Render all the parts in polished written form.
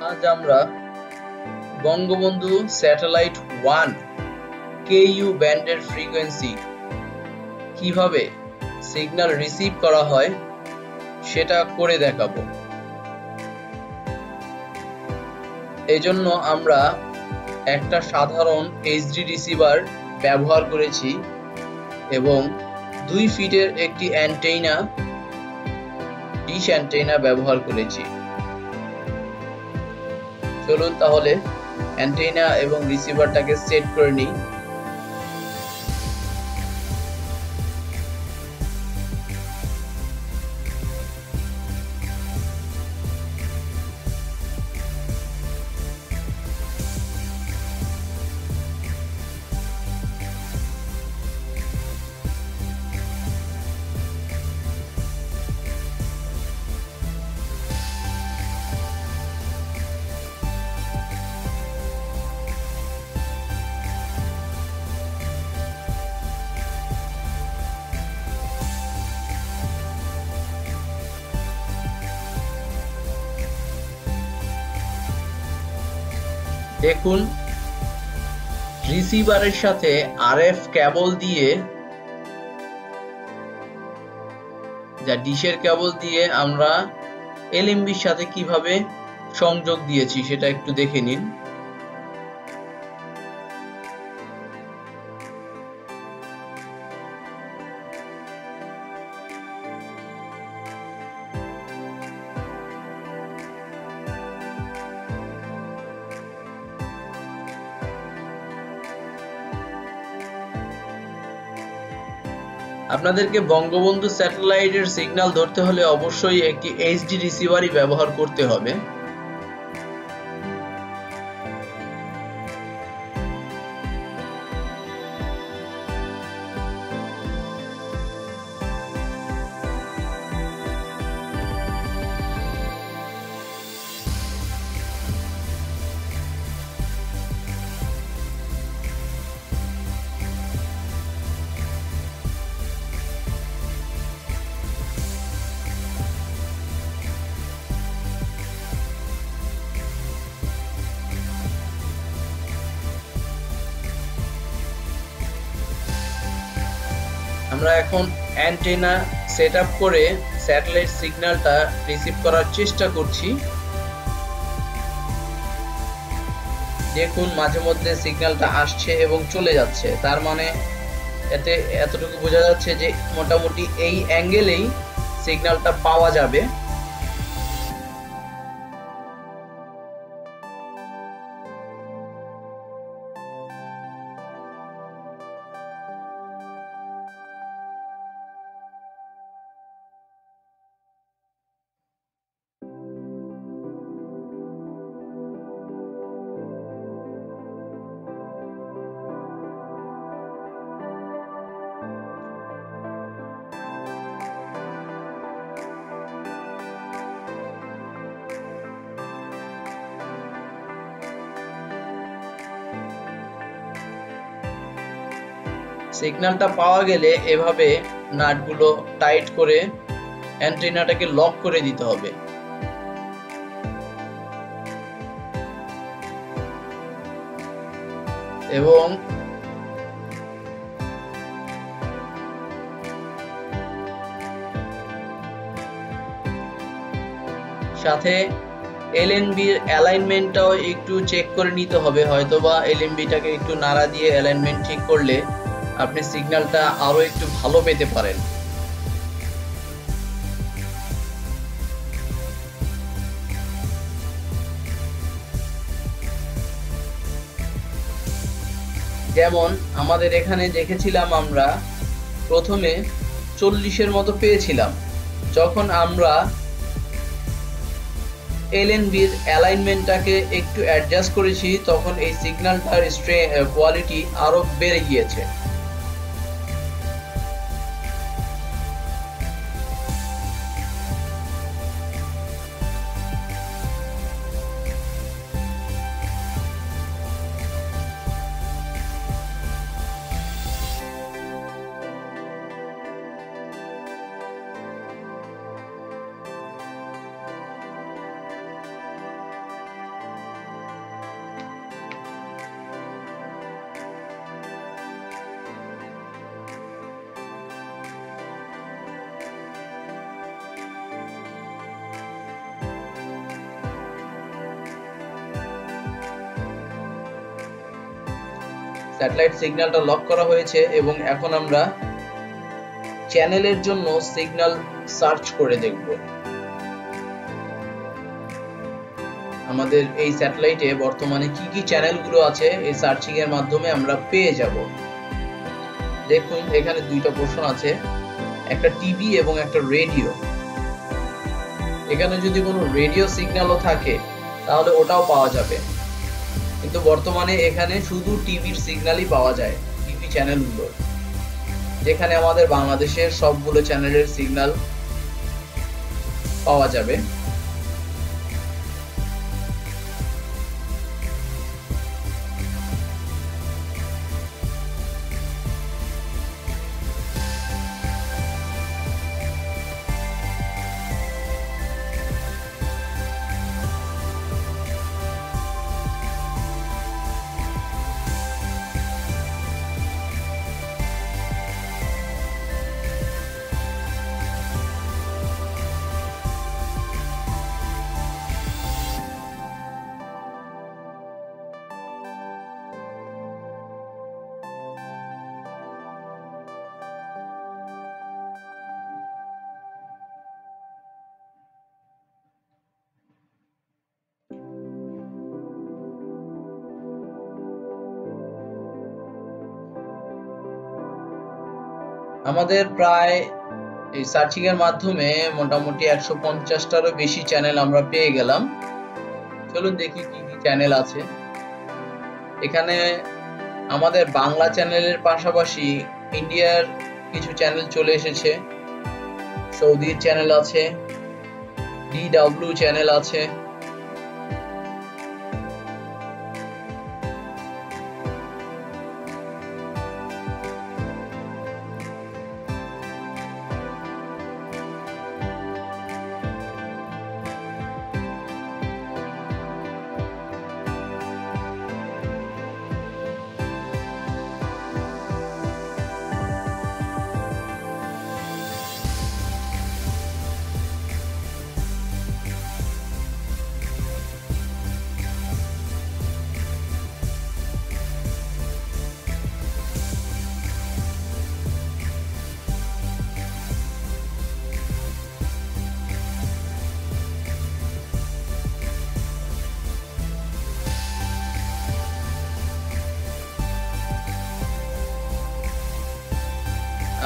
আজ আমরা বঙ্গবন্ধু স্যাটেলাইট 1 কেইউ ব্যান্ডের ফ্রিকোয়েন্সি কিভাবে সিগন্যাল রিসিভ করা হয় সেটা করে দেখাবো। এজন্য আমরা একটা সাধারণ এইচডি রিসিভার ব্যবহার করেছি এবং 2 ফিটের একটি ডিশ অ্যান্টেনা ব্যবহার করেছি। চলুন তাহলে অ্যান্টেনা এবং রিসিভারটাকে সেট করে নিই। দেখুন, রিসিভারের সাথে আরএফ কেবল দিয়ে ডিশের কেবল দিয়ে আমরা এলএমবির সাথে কিভাবে সংযোগ দিয়েছি সেটা একটু দেখে নিন। আপনাদেরকে বঙ্গবন্ধু স্যাটেলাইটের সিগন্যাল ধরতে হলে অবশ্যই একটি এইচডি রিসিভারই ব্যবহার করতে হবে। আমরা এখন অ্যান্টেনা সেটআপ করে স্যাটেলাইট সিগন্যালটা রিসিভ করার চেষ্টা করছি। দেখুন, মাঝে মধ্যে সিগন্যালটা আসছে এবং চলে যাচ্ছে, তার মানে এতে এতটুকু বোঝা যাচ্ছে যে মোটামুটি এই অ্যাঙ্গেলেই সিগন্যালটা পাওয়া যাবে। সিগন্যালটা পাওয়া গেলে এভাবে নাটগুলো টাইট করে অ্যান্টেনাটাকে লক করে দিতে হবে এবং সাথে এলএনবির অ্যালাইনমেন্টটাও একটু চেক করে নিতে হবে। হয়তোবা এলএনবিটাকে একটু নাড়া দিয়ে অ্যালাইনমেন্ট ঠিক করলে আপনি সিগন্যালটা আরো একটু ভালো পেতে পারেন। যেমন আমাদের এখানে দেখেছিলাম, আমরা প্রথমে 40-এর মতো পেয়েছিলাম। যখন আমরা এলএনবির অ্যালাইনমেন্টটাকে একটু অ্যাডজাস্ট করেছি তখন এই সিগন্যালটার কোয়ালিটি আরো বেড়ে গিয়েছে। স্যাটেলাইট সিগন্যালটা লক করা হয়েছে এবং এখন আমরা চ্যানেলের জন্য সিগন্যাল সার্চ করে দেখব। আমাদের এই স্যাটেলাইটে বর্তমানে কি কি চ্যানেলগুলো আছে এই সার্চিং এর মাধ্যমে আমরা পেয়ে যাব। দেখুন এখানে দুইটা পোর্শন আছে, একটা টিভি এবং একটা রেডিও। এখানে যদি কোনো রেডিও সিগন্যালও থাকে তাহলে ওটাও পাওয়া যাবে, কিন্তু বর্তমানে এখানে শুধু টিভির সিগন্যালই পাওয়া যায়, টিভি চ্যানেলগুলো, যেখানে আমাদের বাংলাদেশের সবগুলো চ্যানেলের সিগন্যাল পাওয়া যাবে। আমাদের প্রায় এই সার্চিং এর মাধ্যমে মোটামুটি 150টারও বেশি চ্যানেল আমরা পেয়ে গেলাম। চলুন দেখি কি কি চ্যানেল আছে। এখানে আমাদের বাংলা চ্যানেলের পাশাপাশি ইন্ডিয়ার কিছু চ্যানেল চলে এসেছে, সৌদির চ্যানেল আছে, DW চ্যানেল আছে,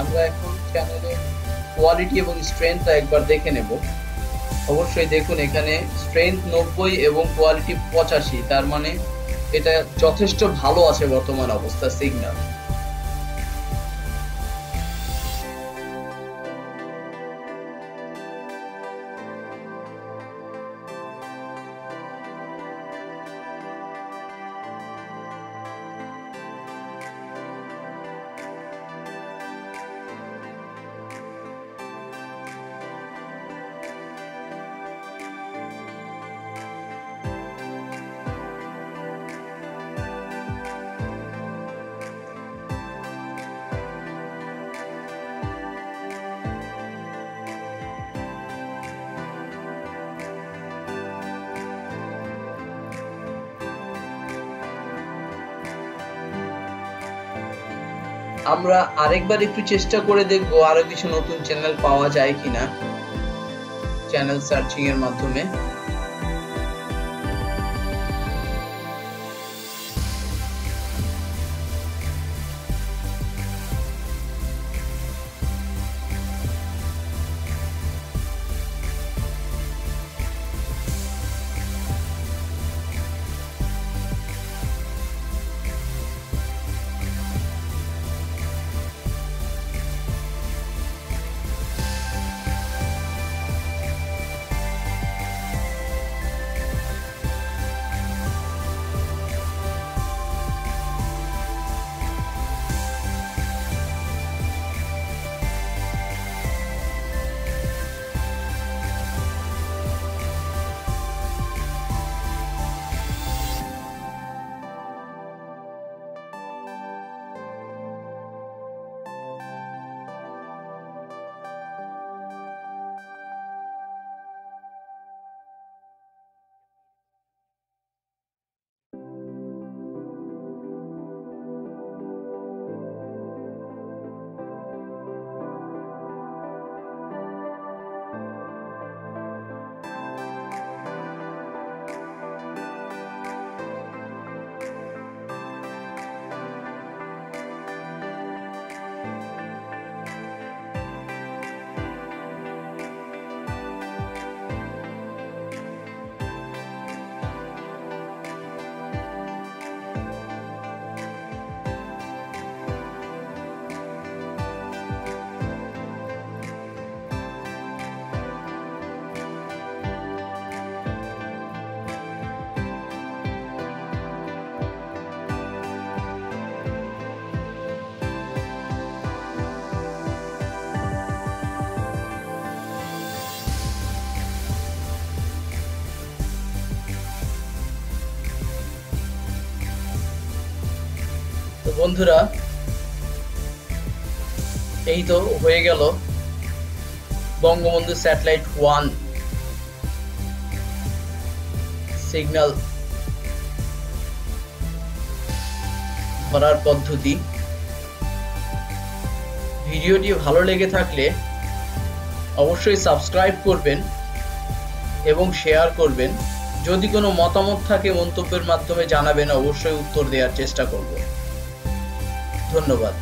আমরা এখন চ্যানেলের কোয়ালিটি এবং স্ট্রেংথটা একবার দেখে নেব। অবশ্যই দেখুন এখানে স্ট্রেংথ 90 এবং কোয়ালিটি 85, তার মানে এটা যথেষ্ট ভালো আছে বর্তমান অবস্থা সিগন্যাল। আমরা আরেকবার একটু চেষ্টা করে দেখবো আরো কিছু নতুন চ্যানেল পাওয়া যায় কিনা চ্যানেল সার্চিং এর মাধ্যমে। তো বন্ধুরা, এই তো হয়ে গেল বঙ্গবন্ধু স্যাটেলাইট 1 সিগন্যাল ধরার পদ্ধতি। ভিডিওটি ভালো লেগে থাকলে অবশ্যই সাবস্ক্রাইব করবেন এবং শেয়ার করবেন। যদি কোনো মতামত থাকে মন্তব্যের মাধ্যমে জানাবেন, অবশ্যই উত্তর দেওয়ার চেষ্টা করব। ধন্যবাদ।